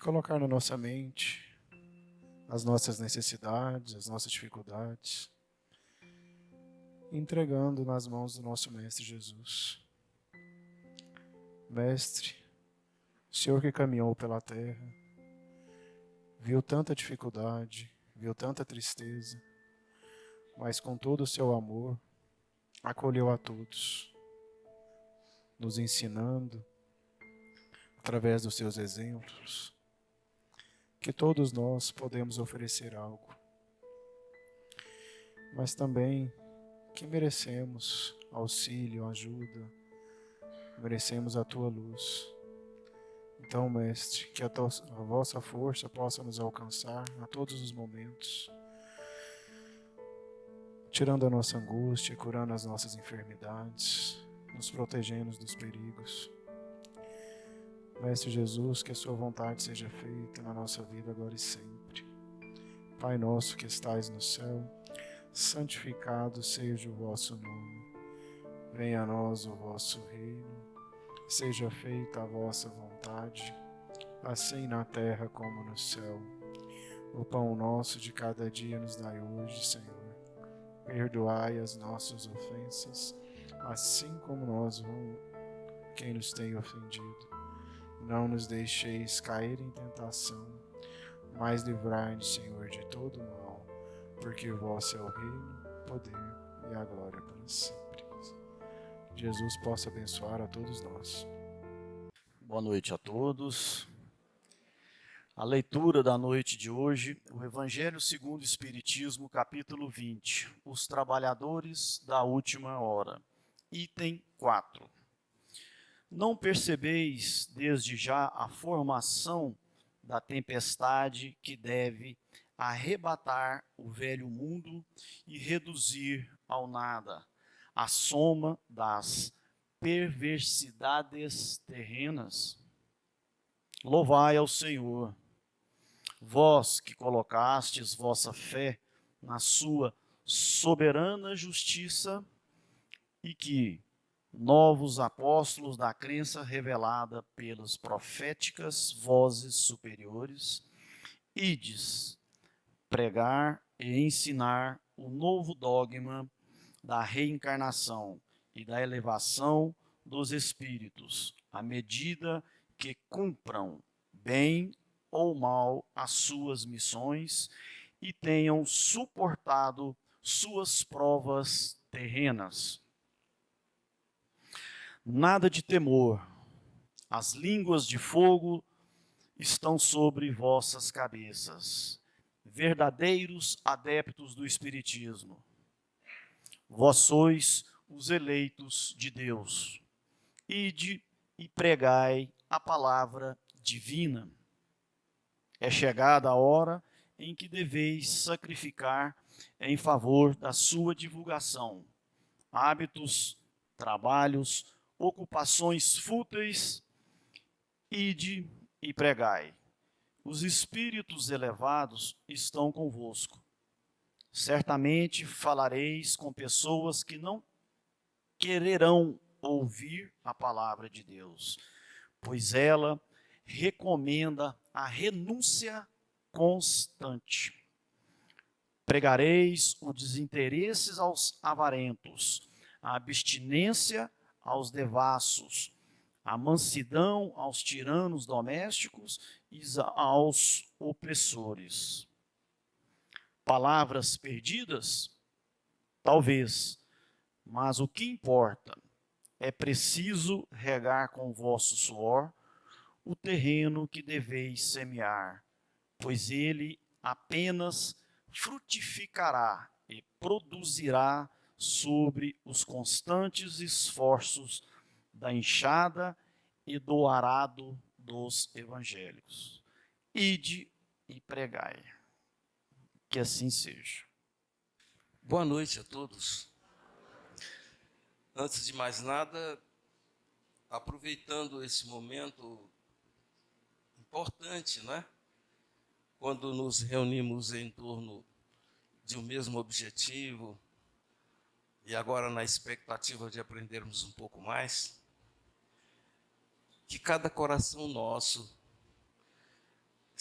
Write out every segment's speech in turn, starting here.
colocar na nossa mente as nossas necessidades, as nossas dificuldades, entregando nas mãos do nosso Mestre Jesus. Mestre, o Senhor que caminhou pela terra, viu tanta dificuldade, viu tanta tristeza, mas com todo o seu amor, acolheu a todos, nos ensinando, através dos seus exemplos, que todos nós podemos oferecer algo, mas também que merecemos auxílio, ajuda, merecemos a Tua luz. Então, Mestre, que a vossa força possa nos alcançar a todos os momentos, tirando a nossa angústia, curando as nossas enfermidades, nos protegendo dos perigos. Mestre Jesus, que a sua vontade seja feita na nossa vida agora e sempre. Pai nosso que estais no céu, santificado seja o vosso nome. Venha a nós o vosso reino. Seja feita a vossa vontade, assim na terra como no céu. O pão nosso de cada dia nos dai hoje, Senhor. Perdoai as nossas ofensas, assim como nós vamos quem nos tem ofendido. Não nos deixeis cair em tentação, mas livrai-nos, Senhor, de todo mal, porque vosso é o reino, o poder e a glória para sempre. Jesus possa abençoar a todos nós. Boa noite a todos. A leitura da noite de hoje, o Evangelho segundo o Espiritismo, capítulo 20, os trabalhadores da última hora, item 4. Não percebeis desde já a formação da tempestade que deve arrebatar o velho mundo e reduzir ao nada a soma das perversidades terrenas? Louvai ao Senhor, vós que colocastes vossa fé na sua soberana justiça e que, novos apóstolos da crença revelada pelas proféticas vozes superiores, ides pregar e ensinar o novo dogma da reencarnação e da elevação dos espíritos, à medida que cumpram bem ou mal as suas missões e tenham suportado suas provas terrenas. Nada de temor, as línguas de fogo estão sobre vossas cabeças, verdadeiros adeptos do Espiritismo. Vós sois os eleitos de Deus. Ide e pregai a palavra divina. É chegada a hora em que deveis sacrificar em favor da sua divulgação hábitos, trabalhos, ocupações fúteis. Ide e pregai. Os espíritos elevados estão convosco. Certamente falareis com pessoas que não quererão ouvir a palavra de Deus, pois ela recomenda a renúncia constante. Pregareis o desinteresse aos avarentos, a abstinência aos devassos, a mansidão aos tiranos domésticos e aos opressores. Palavras perdidas? Talvez, mas o que importa é preciso regar com vosso suor o terreno que deveis semear, pois ele apenas frutificará e produzirá sobre os constantes esforços da enxada e do arado dos evangélicos. Ide e pregai. Que assim seja. Boa noite a todos. Antes de mais nada, aproveitando esse momento importante, né? Quando nos reunimos em torno de um mesmo objetivo e agora na expectativa de aprendermos um pouco mais, que cada coração nosso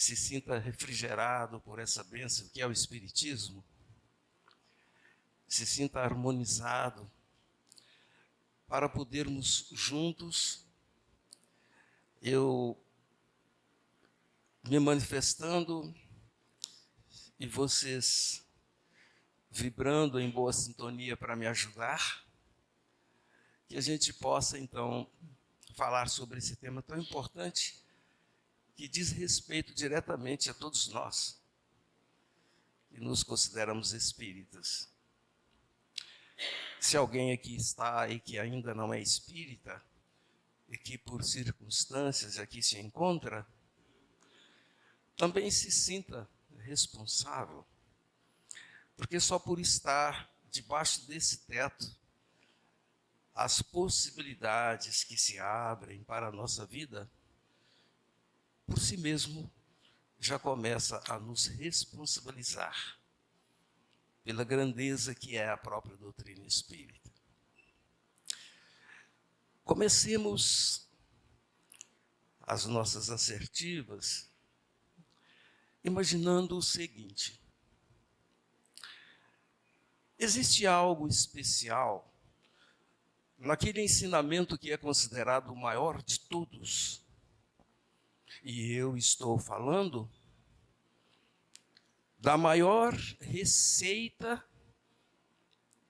se sinta refrigerado por essa bênção que é o Espiritismo, se sinta harmonizado para podermos juntos, eu me manifestando e vocês vibrando em boa sintonia para me ajudar, que a gente possa, então, falar sobre esse tema tão importante que diz respeito diretamente a todos nós que nos consideramos espíritas. Se alguém aqui está e que ainda não é espírita e que por circunstâncias aqui se encontra, também se sinta responsável, porque só por estar debaixo desse teto, as possibilidades que se abrem para a nossa vida, por si mesmo, já começa a nos responsabilizar pela grandeza que é a própria doutrina espírita. Comecemos as nossas assertivas imaginando o seguinte: existe algo especial naquele ensinamento que é considerado o maior de todos. E eu estou falando da maior receita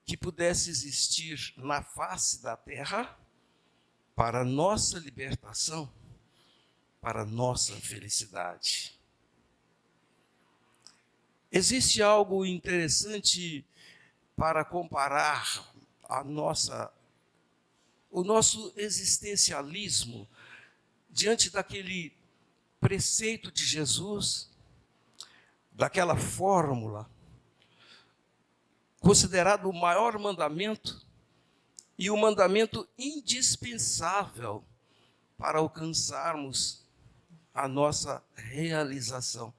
que pudesse existir na face da terra para a nossa libertação, para a nossa felicidade. Existe algo interessante para comparar o nosso existencialismo diante daquele preceito de Jesus, daquela fórmula, considerado o maior mandamento e o mandamento indispensável para alcançarmos a nossa realização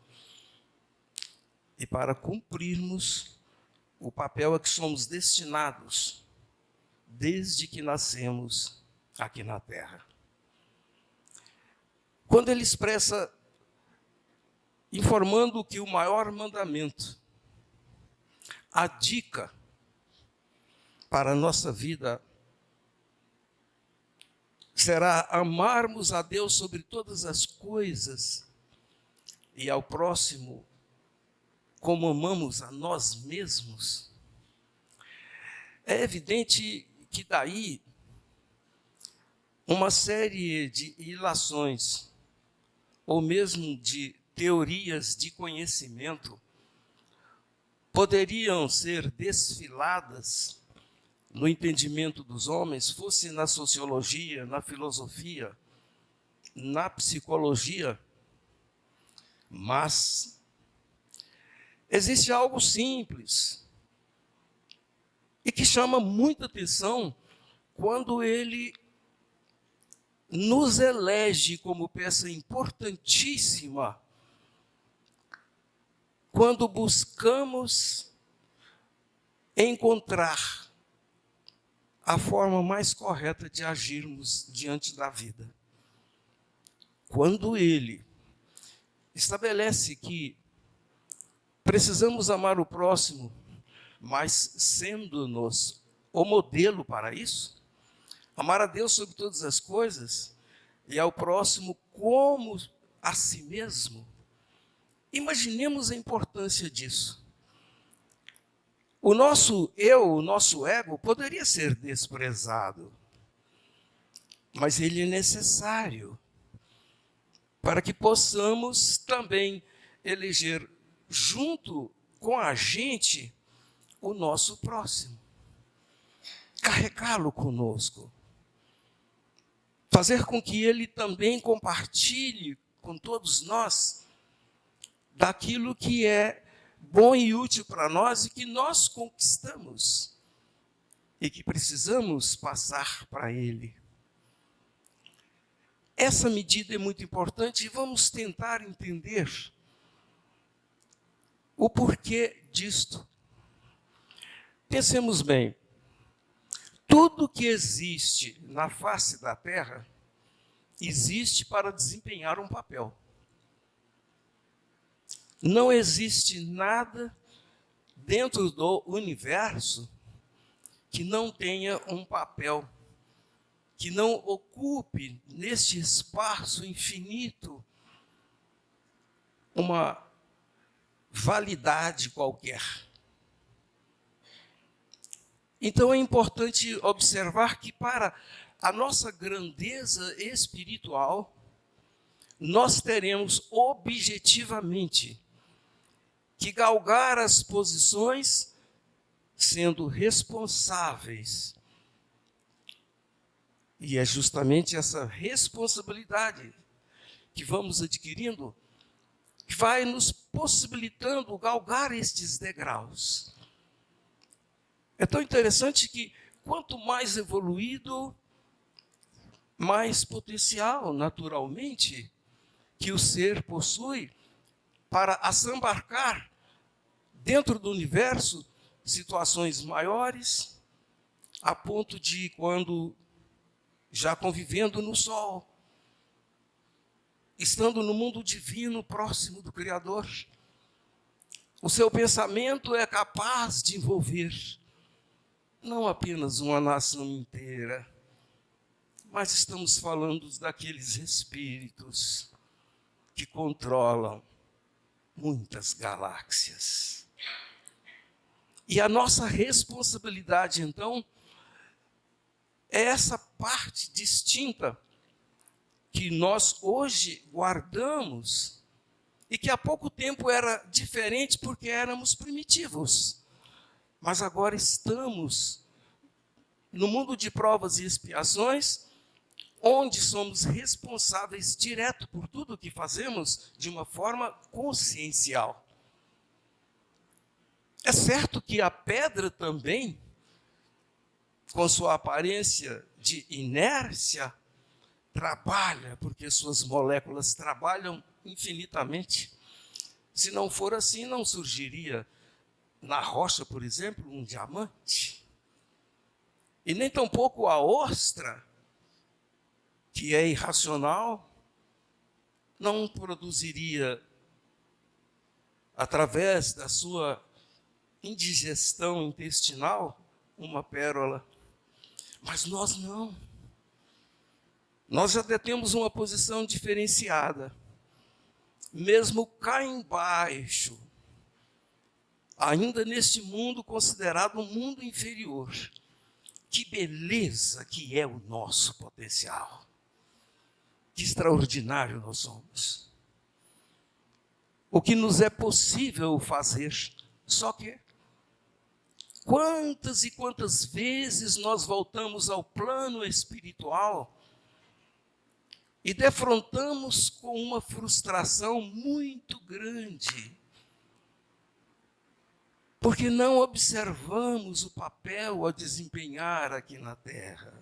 e para cumprirmos o papel a que somos destinados desde que nascemos aqui na Terra. Quando ele expressa, informando que o maior mandamento, a dica para a nossa vida, será amarmos a Deus sobre todas as coisas e ao próximo como amamos a nós mesmos. É evidente que daí uma série de ilações, ou mesmo de teorias de conhecimento, poderiam ser desfiladas no entendimento dos homens, fosse na sociologia, na filosofia, na psicologia, mas existe algo simples e que chama muita atenção quando ele nos elege como peça importantíssima, quando buscamos encontrar a forma mais correta de agirmos diante da vida. Quando ele estabelece que precisamos amar o próximo, mas sendo-nos o modelo para isso, amar a Deus sobre todas as coisas e ao próximo como a si mesmo. Imaginemos a importância disso. O nosso eu, o nosso ego, poderia ser desprezado, mas ele é necessário para que possamos também eleger junto com a gente o nosso próximo, carregá-lo conosco, fazer com que ele também compartilhe com todos nós daquilo que é bom e útil para nós e que nós conquistamos e que precisamos passar para ele. Essa medida é muito importante e vamos tentar entender o porquê disto. Pensemos bem, tudo que existe na face da Terra existe para desempenhar um papel. Não existe nada dentro do universo que não tenha um papel, que não ocupe neste espaço infinito uma validade qualquer. Então é importante observar que para a nossa grandeza espiritual, nós teremos objetivamente que galgar as posições sendo responsáveis. E é justamente essa responsabilidade que vamos adquirindo que vai nos possibilitando galgar estes degraus. É tão interessante que quanto mais evoluído, mais potencial, naturalmente, que o ser possui para assambarcar dentro do universo situações maiores, a ponto de, quando já convivendo no sol, estando no mundo divino, próximo do Criador, o seu pensamento é capaz de envolver não apenas uma nação inteira, mas estamos falando daqueles espíritos que controlam muitas galáxias. E a nossa responsabilidade, então, é essa parte distinta que nós hoje guardamos e que há pouco tempo era diferente porque éramos primitivos. Mas agora estamos no mundo de provas e expiações, onde somos responsáveis direto por tudo o que fazemos de uma forma consciencial. É certo que a pedra também, com sua aparência de inércia, trabalha, porque suas moléculas trabalham infinitamente. Se não for assim, não surgiria na rocha, por exemplo, um diamante. E nem tampouco a ostra, que é irracional, não produziria, através da sua indigestão intestinal, uma pérola. Mas nós não. Nós já detemos uma posição diferenciada. Mesmo cá embaixo, ainda neste mundo considerado um mundo inferior, que beleza que é o nosso potencial. Que extraordinário nós somos. O que nos é possível fazer, só que quantas e quantas vezes nós voltamos ao plano espiritual e defrontamos com uma frustração muito grande, porque não observamos o papel a desempenhar aqui na Terra.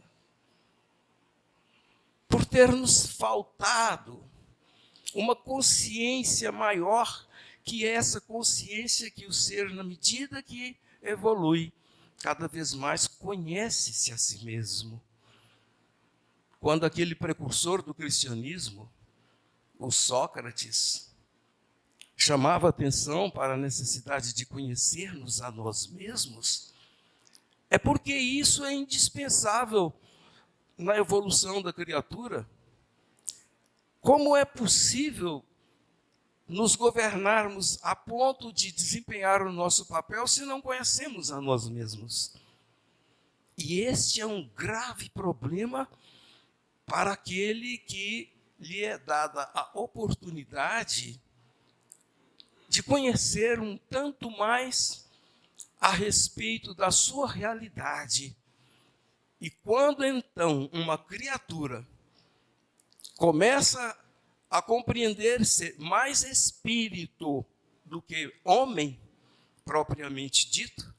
Por ter nos faltado uma consciência maior, que é essa consciência que o ser, na medida que evolui, cada vez mais conhece-se a si mesmo. Quando aquele precursor do cristianismo, o Sócrates, chamava atenção para a necessidade de conhecermos a nós mesmos, é porque isso é indispensável na evolução da criatura. Como é possível nos governarmos a ponto de desempenhar o nosso papel se não conhecemos a nós mesmos? E este é um grave problema para aquele que lhe é dada a oportunidade de conhecer um tanto mais a respeito da sua realidade. E quando então uma criatura começa a compreender ser mais espírito do que homem, propriamente dito,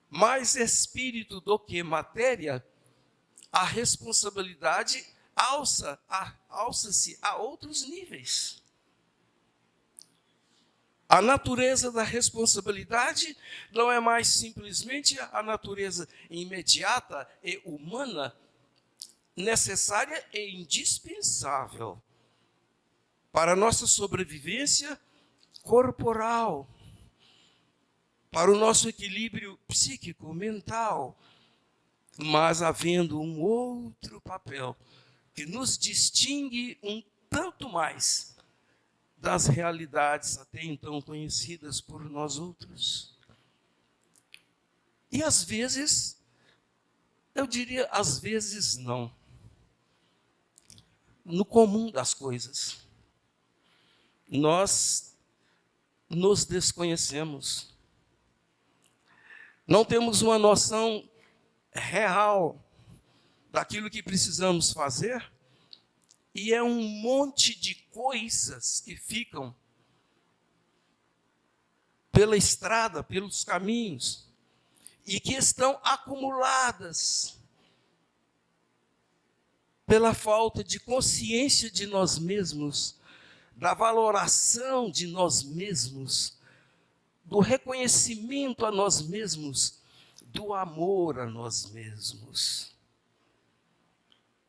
mais espírito do que matéria, a responsabilidade alça-se a outros níveis. A natureza da responsabilidade não é mais simplesmente a natureza imediata e humana, necessária e indispensável para a nossa sobrevivência corporal, para o nosso equilíbrio psíquico, mental, mas havendo um outro papel que nos distingue um tanto mais das realidades até então conhecidas por nós outros. E às vezes, eu diria, às vezes não. No comum das coisas, nós nos desconhecemos. Não temos uma noção real daquilo que precisamos fazer, e é um monte de coisas que ficam pela estrada, pelos caminhos, e que estão acumuladas pela falta de consciência de nós mesmos, da valoração de nós mesmos, do reconhecimento a nós mesmos, do amor a nós mesmos.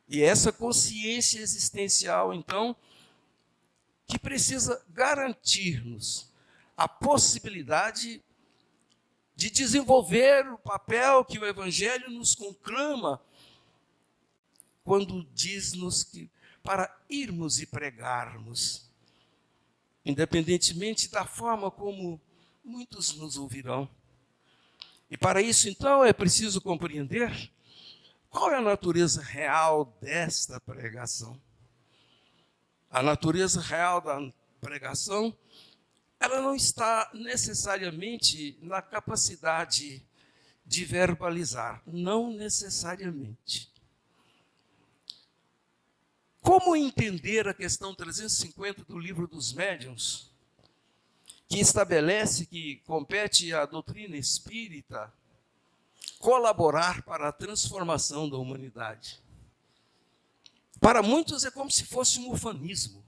E essa consciência existencial, então, que precisa garantir-nos a possibilidade de desenvolver o papel que o Evangelho nos conclama quando diz-nos que para irmos e pregarmos, independentemente da forma como muitos nos ouvirão. E para isso, então, é preciso compreender qual é a natureza real desta pregação. A natureza real da pregação, ela não está necessariamente na capacidade de verbalizar, não necessariamente. Como entender a questão 350 do Livro dos Médiuns, que estabelece que compete à doutrina espírita colaborar para a transformação da humanidade? Para muitos é como se fosse um ufanismo.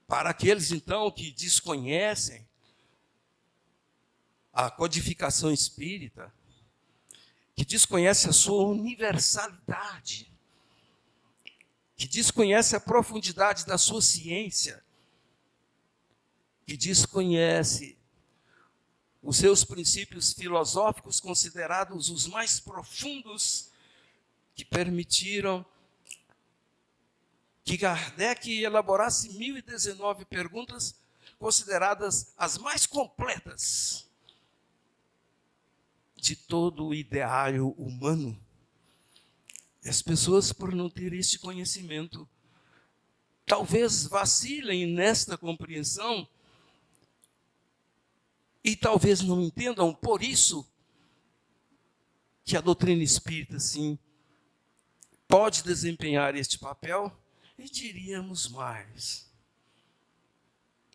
Para aqueles, então, que desconhecem a codificação espírita, que desconhecem a sua universalidade, que desconhecem a profundidade da sua ciência, que desconhece os seus princípios filosóficos considerados os mais profundos, que permitiram que Kardec elaborasse 1019 perguntas consideradas as mais completas de todo o ideário humano. E as pessoas, por não ter este conhecimento, talvez vacilem nesta compreensão e talvez não entendam, por isso, que a doutrina espírita, sim, pode desempenhar este papel, e diríamos mais.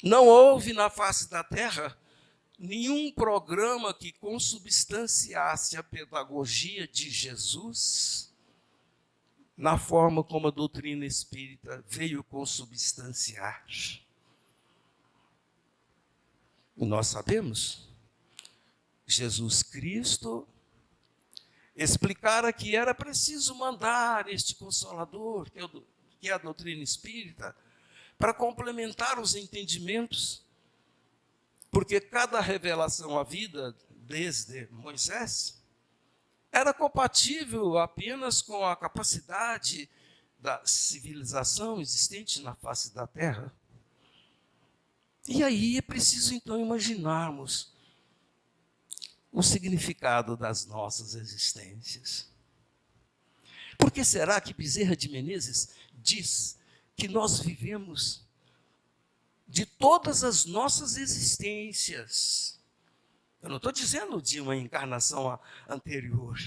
Não houve na face da Terra nenhum programa que consubstanciasse a pedagogia de Jesus na forma como a doutrina espírita veio consubstanciar. E nós sabemos, Jesus Cristo explicara que era preciso mandar este Consolador, que é a doutrina espírita, para complementar os entendimentos, porque cada revelação à vida, desde Moisés, era compatível apenas com a capacidade da civilização existente na face da Terra. E aí é preciso, então, imaginarmos o significado das nossas existências. Por que será que Bezerra de Menezes diz que nós vivemos de todas as nossas existências? Eu não estou dizendo de uma encarnação anterior.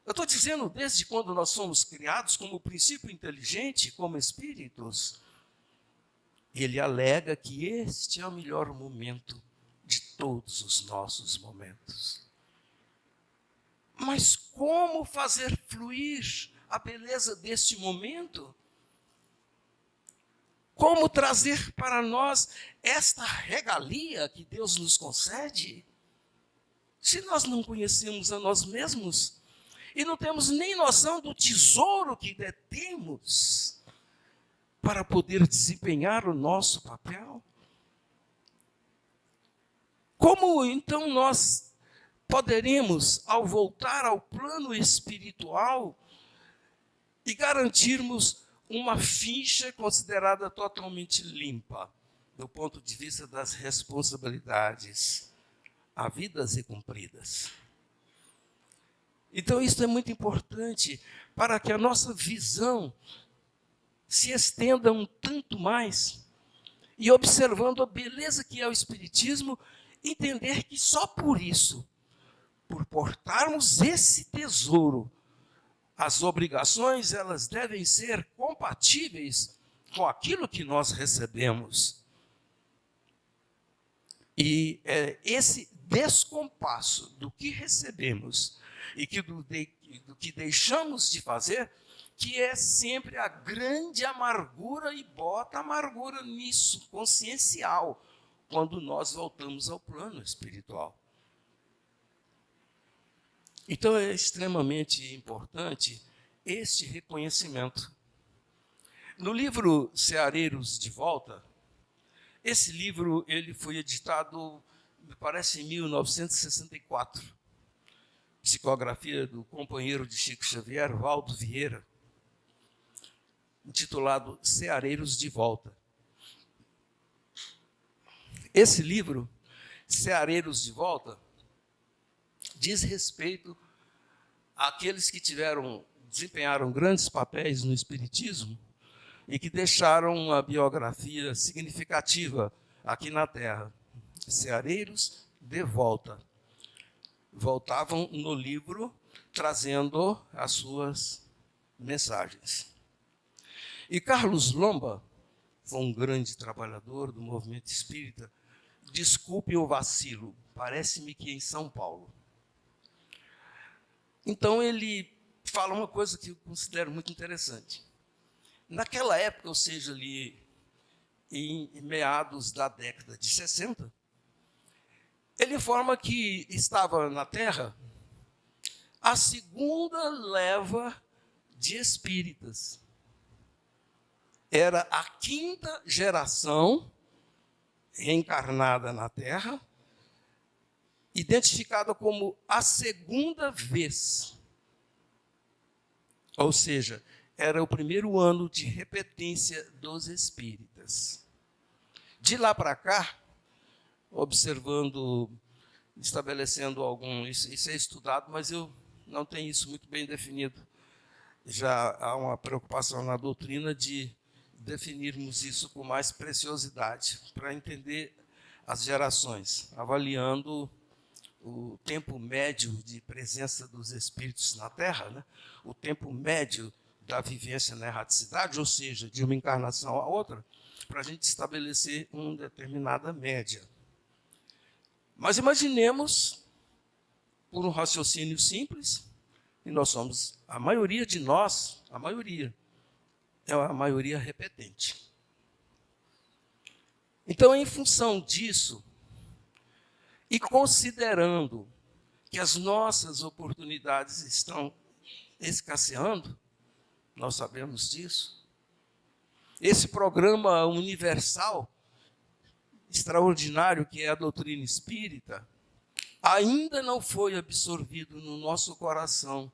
Eu estou dizendo desde quando nós somos criados como princípio inteligente, como espíritos. Ele alega que este é o melhor momento de todos os nossos momentos. Mas como fazer fluir a beleza deste momento? Como trazer para nós esta regalia que Deus nos concede? Se nós não conhecemos a nós mesmos e não temos nem noção do tesouro que detemos para poder desempenhar o nosso papel, Como então nós poderemos, ao voltar ao plano espiritual, e garantirmos uma ficha considerada totalmente limpa, do ponto de vista das responsabilidades havidas e cumpridas? Então, isso é muito importante para que a nossa visão se estenda um tanto mais e, observando a beleza que é o Espiritismo, entender que só por isso, por portarmos esse tesouro, as obrigações, elas devem ser compatíveis com aquilo que nós recebemos. E esse descompasso do que recebemos e do que deixamos de fazer, que é sempre a grande amargura, e bota amargura nisso, consciencial, quando nós voltamos ao plano espiritual. Então é extremamente importante este reconhecimento. No livro Ceareiros de Volta, esse livro ele foi editado, me parece, em 1964. Psicografia do companheiro de Chico Xavier, Valdo Vieira, intitulado Ceareiros de Volta. Esse livro, Ceareiros de Volta, diz respeito àqueles que desempenharam grandes papéis no Espiritismo e que deixaram uma biografia significativa aqui na Terra. Ceareiros de Volta. Voltavam no livro trazendo as suas mensagens. E Carlos Lomba foi um grande trabalhador do movimento espírita. Desculpe o vacilo, parece-me que em São Paulo. Então ele fala uma coisa que eu considero muito interessante. Naquela época, ou seja, ali em meados da década de 60, ele informa que estava na Terra a segunda leva de espíritas. Era a quinta geração reencarnada na Terra, identificada como a segunda vez. Ou seja, era o primeiro ano de repetência dos espíritas. De lá para cá, observando, estabelecendo isso é estudado, mas eu não tenho isso muito bem definido. Já há uma preocupação na doutrina de definirmos isso com mais preciosidade, para entender as gerações, avaliando o tempo médio de presença dos espíritos na Terra, né? O tempo médio da vivência na erraticidade, ou seja, de uma encarnação a outra, para a gente estabelecer uma determinada média. Mas imaginemos, por um raciocínio simples, e nós somos, a maioria de nós, a maioria repetente. Então, em função disso, e considerando que as nossas oportunidades estão escasseando, nós sabemos disso, esse programa universal, extraordinário que é a doutrina espírita, ainda não foi absorvido no nosso coração.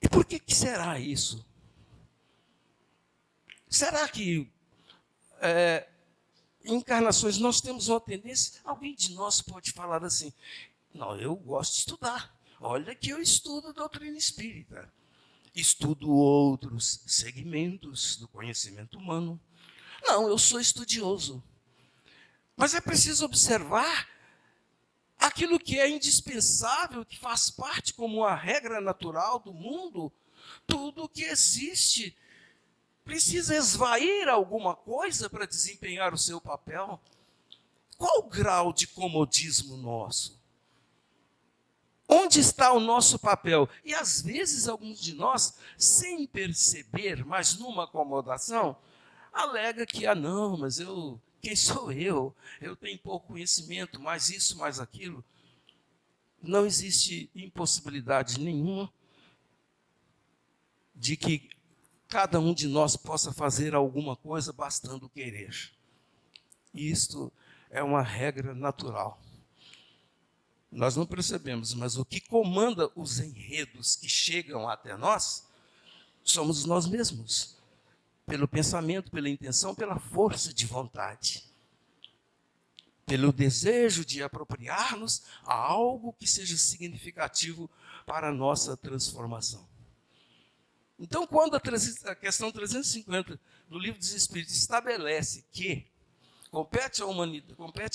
E por que será isso? Será que em encarnações nós temos uma tendência, alguém de nós pode falar assim, não, eu gosto de estudar, olha que eu estudo a doutrina espírita, estudo outros segmentos do conhecimento humano, não, eu sou estudioso, mas é preciso observar aquilo que é indispensável, que faz parte como uma regra natural do mundo, tudo que existe precisa esvair alguma coisa para desempenhar o seu papel. Qual o grau de comodismo nosso? Onde está o nosso papel? E às vezes alguns de nós, sem perceber, mas numa acomodação, alega que, não, mas quem sou eu? Eu tenho pouco conhecimento, mais isso, mais aquilo. Não existe impossibilidade nenhuma de que cada um de nós possa fazer alguma coisa bastando querer. Isto é uma regra natural. Nós não percebemos, mas o que comanda os enredos que chegam até nós somos nós mesmos. Pelo pensamento, pela intenção, pela força de vontade. Pelo desejo de apropriar-nos a algo que seja significativo para a nossa transformação. Então, quando a questão 350 do Livro dos Espíritos estabelece que compete ao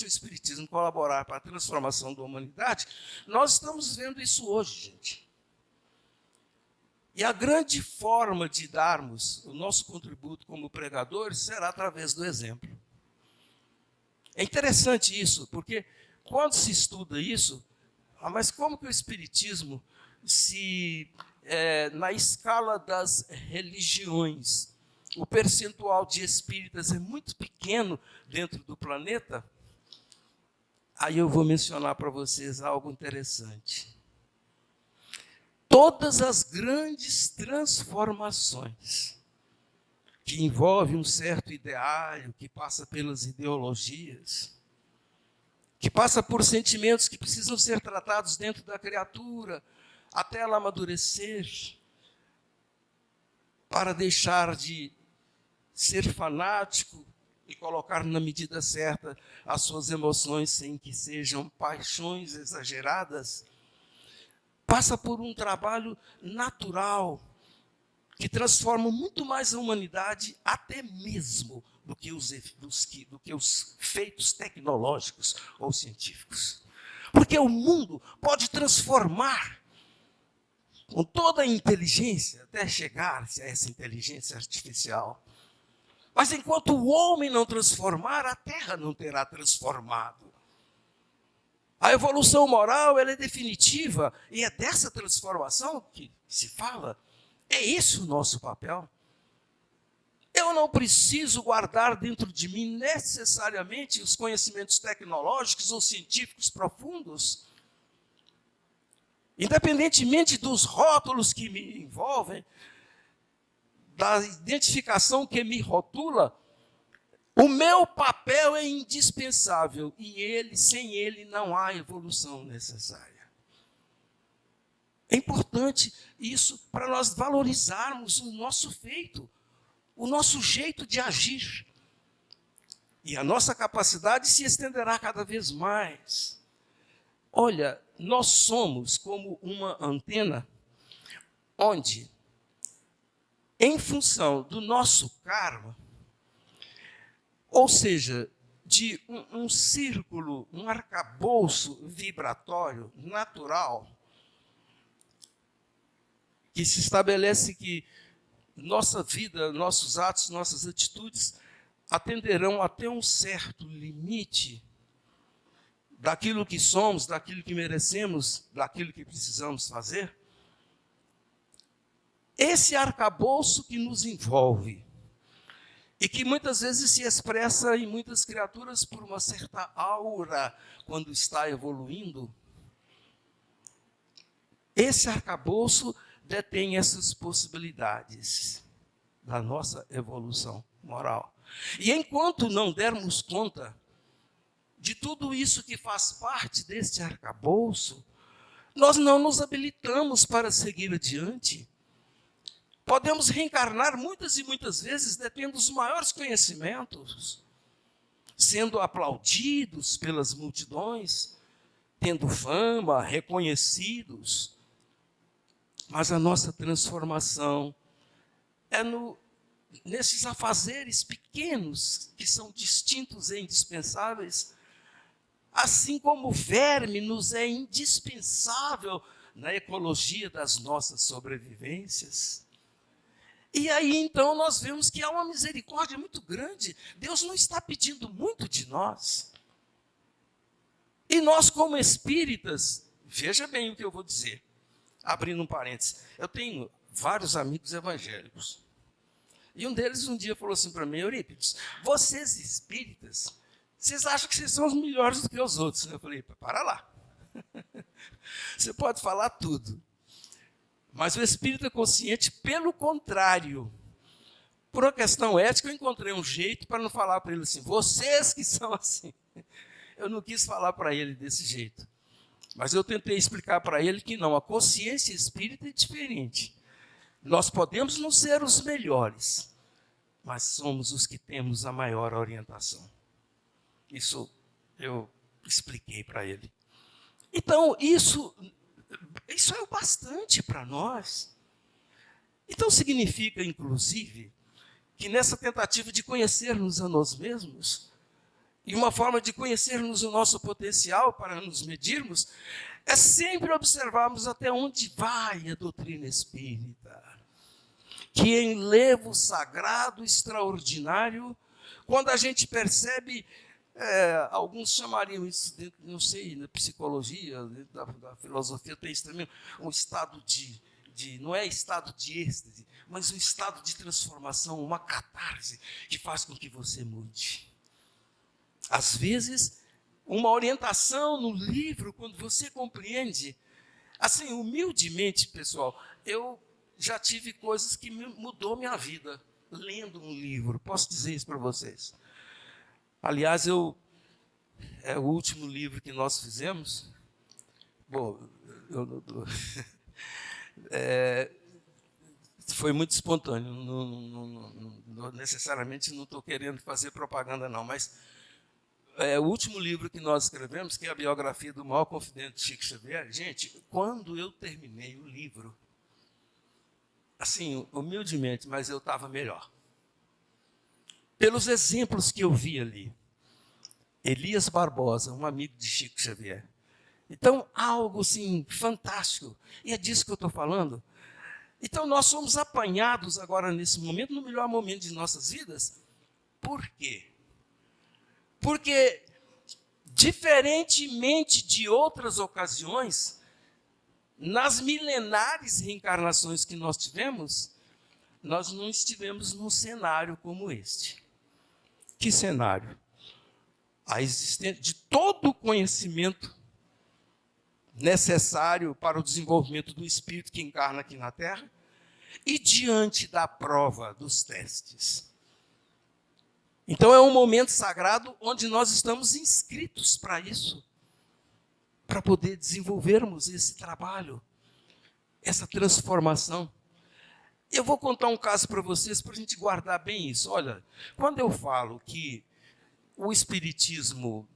Espiritismo colaborar para a transformação da humanidade, nós estamos vendo isso hoje, gente. E a grande forma de darmos o nosso contributo como pregadores será através do exemplo. É interessante isso, porque quando se estuda isso, mas como que o Espiritismo, na escala das religiões, o percentual de espíritas é muito pequeno dentro do planeta, aí eu vou mencionar para vocês algo interessante. Todas as grandes transformações que envolvem um certo ideário, que passa pelas ideologias, que passa por sentimentos que precisam ser tratados dentro da criatura, até ela amadurecer, para deixar de ser fanático e colocar na medida certa as suas emoções sem que sejam paixões exageradas, passa por um trabalho natural que transforma muito mais a humanidade, até mesmo do que os feitos tecnológicos ou científicos. Porque o mundo pode transformar com toda a inteligência, até chegar-se a essa inteligência artificial. Mas enquanto o homem não transformar, a Terra não terá transformado. A evolução moral ela é definitiva, e é dessa transformação que se fala. É esse o nosso papel. Eu não preciso guardar dentro de mim necessariamente os conhecimentos tecnológicos ou científicos profundos. Independentemente dos rótulos que me envolvem, da identificação que me rotula, o meu papel é indispensável e sem ele não há evolução necessária. É importante isso para nós valorizarmos o nosso feito, o nosso jeito de agir. E a nossa capacidade se estenderá cada vez mais. Olha, nós somos como uma antena onde, em função do nosso karma, ou seja, de um círculo, um arcabouço vibratório natural, que se estabelece que nossa vida, nossos atos, nossas atitudes atenderão até um certo limite daquilo que somos, daquilo que merecemos, daquilo que precisamos fazer. Esse arcabouço que nos envolve e que muitas vezes se expressa em muitas criaturas por uma certa aura quando está evoluindo, esse arcabouço detém essas possibilidades da nossa evolução moral. E enquanto não dermos conta de tudo isso que faz parte deste arcabouço, nós não nos habilitamos para seguir adiante. Podemos reencarnar muitas e muitas vezes detendo os maiores conhecimentos, sendo aplaudidos pelas multidões, tendo fama, reconhecidos. Mas a nossa transformação é nesses afazeres pequenos que são distintos e indispensáveis, assim como o verme nos é indispensável na ecologia das nossas sobrevivências. E aí então nós vemos que há uma misericórdia muito grande. Deus não está pedindo muito de nós. E nós como espíritas, veja bem o que eu vou dizer. Abrindo um parênteses, eu tenho vários amigos evangélicos. E um deles um dia falou assim para mim: Eurípides, vocês espíritas, vocês acham que vocês são os melhores do que os outros? Eu falei: para lá. Você pode falar tudo. Mas o espírita consciente, pelo contrário, por uma questão ética, eu encontrei um jeito para não falar para ele assim: vocês que são assim. Eu não quis falar para ele desse jeito. Mas eu tentei explicar para ele que não, a consciência espírita é diferente. Nós podemos não ser os melhores, mas somos os que temos a maior orientação. Isso eu expliquei para ele. Então, isso é o bastante para nós. Então, significa, inclusive, que nessa tentativa de conhecermos a nós mesmos, e uma forma de conhecermos o nosso potencial para nos medirmos, é sempre observarmos até onde vai a doutrina espírita. Que enlevo sagrado, extraordinário, quando a gente percebe, alguns chamariam isso, não sei, na psicologia, da filosofia, tem isso também, um estado não é estado de êxtase, mas um estado de transformação, uma catarse, que faz com que você mude. Às vezes, uma orientação no livro, quando você compreende, assim, humildemente, pessoal, eu já tive coisas que mudou minha vida, lendo um livro, posso dizer isso para vocês. Aliás, o último livro que nós fizemos, bom, foi muito espontâneo, necessariamente não estou querendo fazer propaganda não, mas o último livro que nós escrevemos, que é a biografia do maior confidente de Chico Xavier, gente, quando eu terminei o livro, assim, humildemente, mas eu estava melhor. Pelos exemplos que eu vi ali. Elias Barbosa, um amigo de Chico Xavier. Então, algo assim, fantástico. E é disso que eu estou falando. Então, nós somos apanhados agora, nesse momento, no melhor momento de nossas vidas. Por quê? Porque, diferentemente de outras ocasiões, nas milenares reencarnações que nós tivemos, nós não estivemos num cenário como este. Que cenário? A existência de todo o conhecimento necessário para o desenvolvimento do espírito que encarna aqui na Terra e diante da prova dos testes. Então é um momento sagrado onde nós estamos inscritos para isso, para poder desenvolvermos esse trabalho, essa transformação. Eu vou contar um caso para vocês, para a gente guardar bem isso. Olha, quando eu falo que o Espiritismo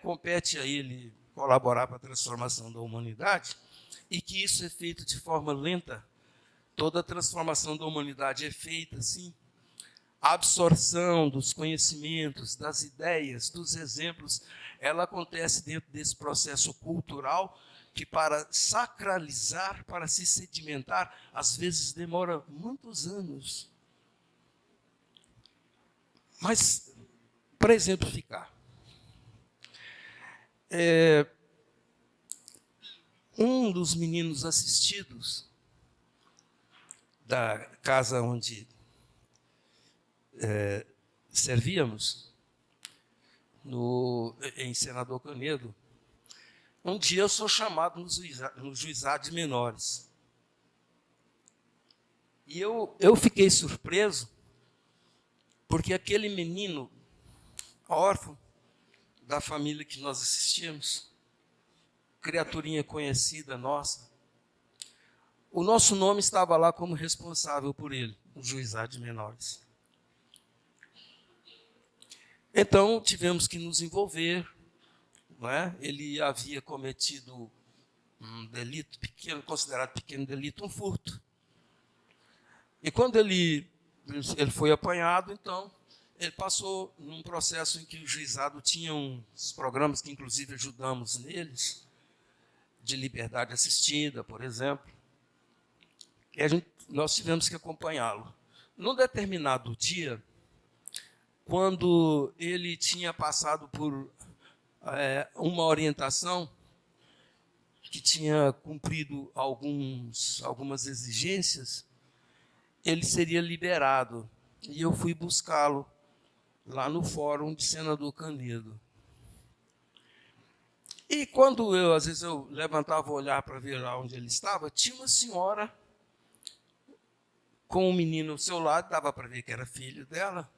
compete a ele colaborar para a transformação da humanidade, e que isso é feito de forma lenta, toda a transformação da humanidade é feita assim, a absorção dos conhecimentos, das ideias, dos exemplos, ela acontece dentro desse processo cultural que, para sacralizar, para se sedimentar, às vezes demora muitos anos. Mas, para exemplificar, um dos meninos assistidos da casa onde servíamos, em Senador Canedo, um dia eu sou chamado no juizado de menores. E eu fiquei surpreso, porque aquele menino, órfão da família que nós assistimos, criaturinha conhecida nossa, o nosso nome estava lá como responsável por ele, no juizado de menores. Então, tivemos que nos envolver, não é? Ele havia cometido um delito pequeno, considerado pequeno delito, um furto. E quando ele foi apanhado, então, ele passou num processo em que o juizado tinha uns programas que, inclusive, ajudamos neles, de liberdade assistida, por exemplo. E nós tivemos que acompanhá-lo. Num determinado dia, quando ele tinha passado por uma orientação, que tinha cumprido algumas exigências, ele seria liberado. E eu fui buscá-lo lá no fórum de Senador Canedo. E quando às vezes eu levantava o olhar para ver lá onde ele estava, tinha uma senhora com um menino ao seu lado, dava para ver que era filho dela,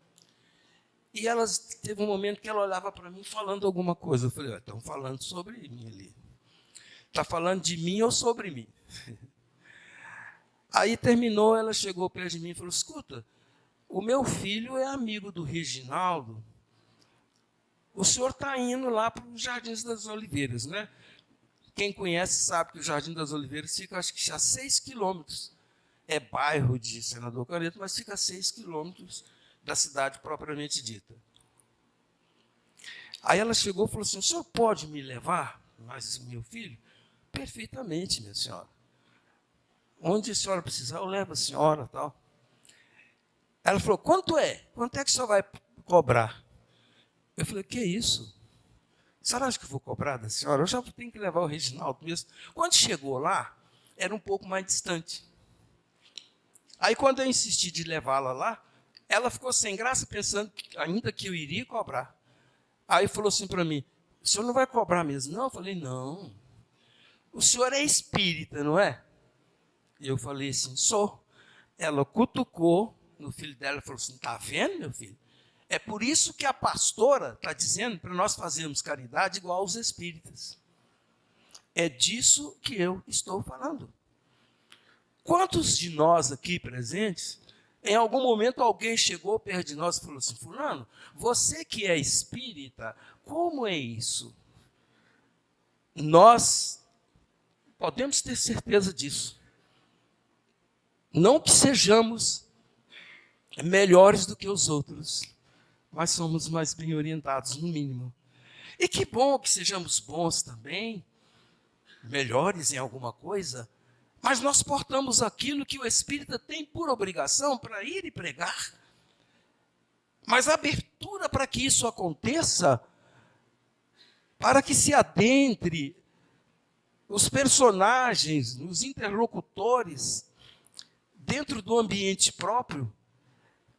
E elas teve um momento que ela olhava para mim falando alguma coisa. Eu falei, estão falando sobre mim ali. Está falando de mim ou sobre mim? Aí terminou, ela chegou perto de mim e falou, escuta, o meu filho é amigo do Reginaldo. O senhor está indo lá para os Jardins das Oliveiras, né? Quem conhece sabe que o Jardim das Oliveiras fica, acho que a 6 quilômetros. É bairro de Senador Caneto, mas fica a 6 quilômetros da cidade propriamente dita. Aí ela chegou e falou assim, o senhor pode me levar, mas meu filho? Perfeitamente, minha senhora. Onde a senhora precisar, eu levo a senhora, tal. Ela falou, quanto é? Quanto é que o senhor vai cobrar? Eu falei, que isso? A senhora acha que eu vou cobrar da senhora? Eu já tenho que levar o Reginaldo mesmo. Quando chegou lá, era um pouco mais distante. Aí, quando eu insisti de levá-la lá, ela ficou sem graça, pensando ainda que eu iria cobrar. Aí falou assim para mim, o senhor não vai cobrar mesmo? Não, eu falei, não. O senhor é espírita, não é? E eu falei assim, sou. Ela cutucou no filho dela e falou assim, está vendo, meu filho? É por isso que a pastora está dizendo para nós fazermos caridade igual aos espíritas. É disso que eu estou falando. Quantos de nós aqui presentes, em algum momento alguém chegou perto de nós e falou assim, fulano, você que é espírita, como é isso? Nós podemos ter certeza disso. Não que sejamos melhores do que os outros, mas somos mais bem orientados, no mínimo. E que bom que sejamos bons também, melhores em alguma coisa, mas nós portamos aquilo que o espírita tem por obrigação para ir e pregar. Mas a abertura para que isso aconteça, para que se adentre os personagens, os interlocutores, dentro do ambiente próprio,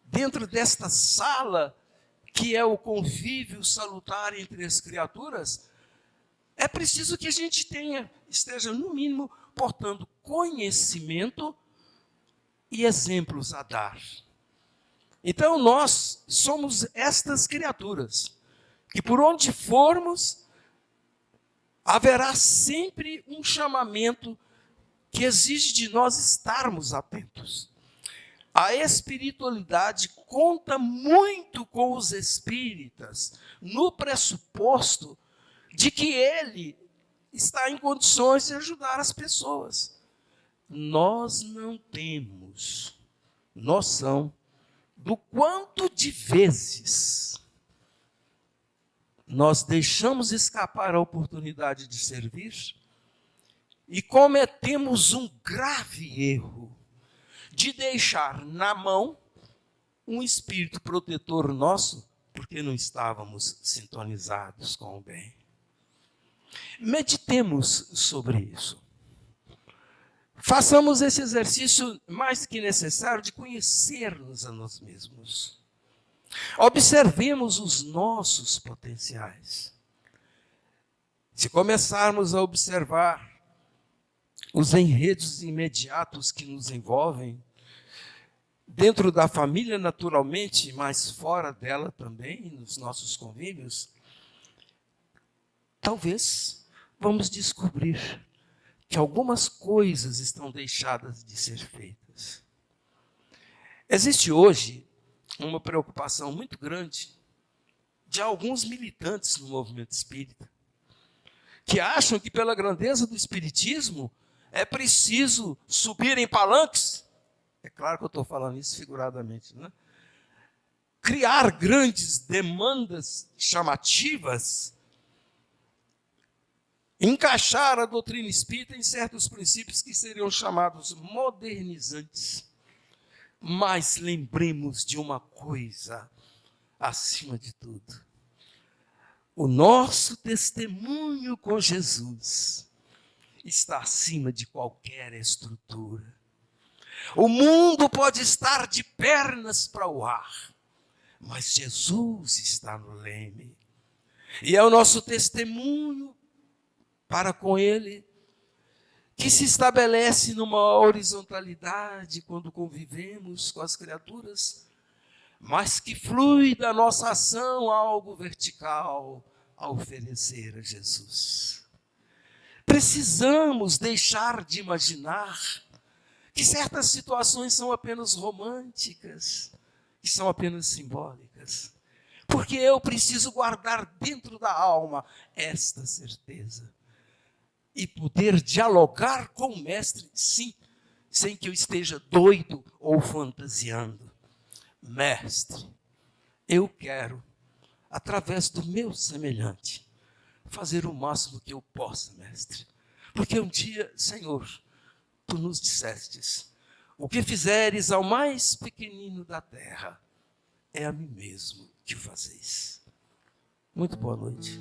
dentro desta sala, que é o convívio salutar entre as criaturas, é preciso que a gente esteja, no mínimo, portando conhecimento e exemplos a dar. Então, nós somos estas criaturas, que por onde formos, haverá sempre um chamamento que exige de nós estarmos atentos. A espiritualidade conta muito com os espíritas, no pressuposto de que ele está em condições de ajudar as pessoas. Nós não temos noção do quanto de vezes nós deixamos escapar a oportunidade de servir e cometemos um grave erro de deixar na mão um espírito protetor nosso, porque não estávamos sintonizados com o bem. Meditemos sobre isso. Façamos esse exercício mais que necessário de conhecermos a nós mesmos. Observemos os nossos potenciais. Se começarmos a observar os enredos imediatos que nos envolvem, dentro da família naturalmente, mas fora dela também, nos nossos convívios, talvez vamos descobrir que algumas coisas estão deixadas de ser feitas. Existe hoje uma preocupação muito grande de alguns militantes no movimento espírita, que acham que pela grandeza do espiritismo é preciso subir em palanques. É claro que eu estou falando isso figuradamente, né? Criar grandes demandas chamativas, encaixar a doutrina espírita em certos princípios que seriam chamados modernizantes. Mas lembremos de uma coisa, acima de tudo. O nosso testemunho com Jesus está acima de qualquer estrutura. O mundo pode estar de pernas para o ar, mas Jesus está no leme. E é o nosso testemunho para com Ele, que se estabelece numa horizontalidade quando convivemos com as criaturas, mas que flui da nossa ação algo vertical a oferecer a Jesus. Precisamos deixar de imaginar que certas situações são apenas românticas, que são apenas simbólicas. Porque eu preciso guardar dentro da alma esta certeza. E poder dialogar com o Mestre, sim, sem que eu esteja doido ou fantasiando. Mestre, eu quero, através do meu semelhante, fazer o máximo que eu possa, Mestre. Porque um dia, Senhor, Tu nos dissestes, o que fizeres ao mais pequenino da terra, é a mim mesmo que o fazeis. Muito boa noite.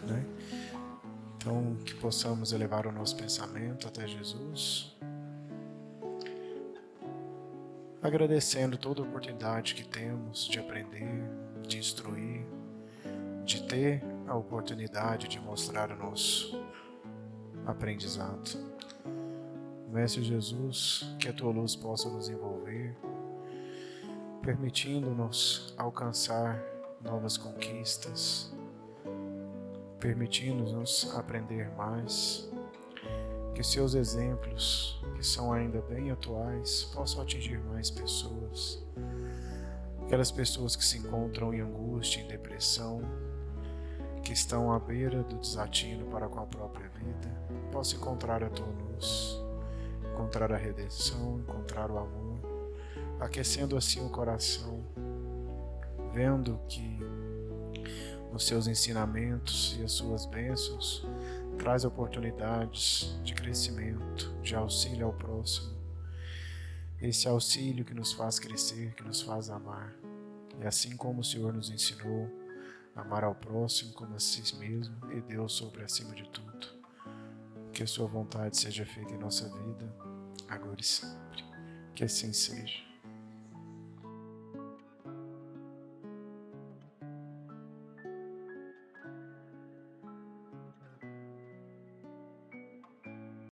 Né? Então, que possamos elevar o nosso pensamento até Jesus, agradecendo toda a oportunidade que temos de aprender, de instruir, de ter a oportunidade de mostrar o nosso aprendizado. Mestre Jesus, que a Tua luz possa nos envolver, permitindo-nos alcançar novas conquistas, permitindo-nos aprender mais, que seus exemplos, que são ainda bem atuais, possam atingir mais pessoas, aquelas pessoas que se encontram em angústia, em depressão, que estão à beira do desatino para com a própria vida, possam encontrar a Tua luz, encontrar a redenção, encontrar o amor, aquecendo assim o coração, vendo que os seus ensinamentos e as suas bênçãos traz oportunidades de crescimento, de auxílio ao próximo. Esse auxílio que nos faz crescer, que nos faz amar. E assim como o Senhor nos ensinou a amar ao próximo como a si mesmo e Deus sobre acima de tudo. Que a sua vontade seja feita em nossa vida, agora e sempre. Que assim seja.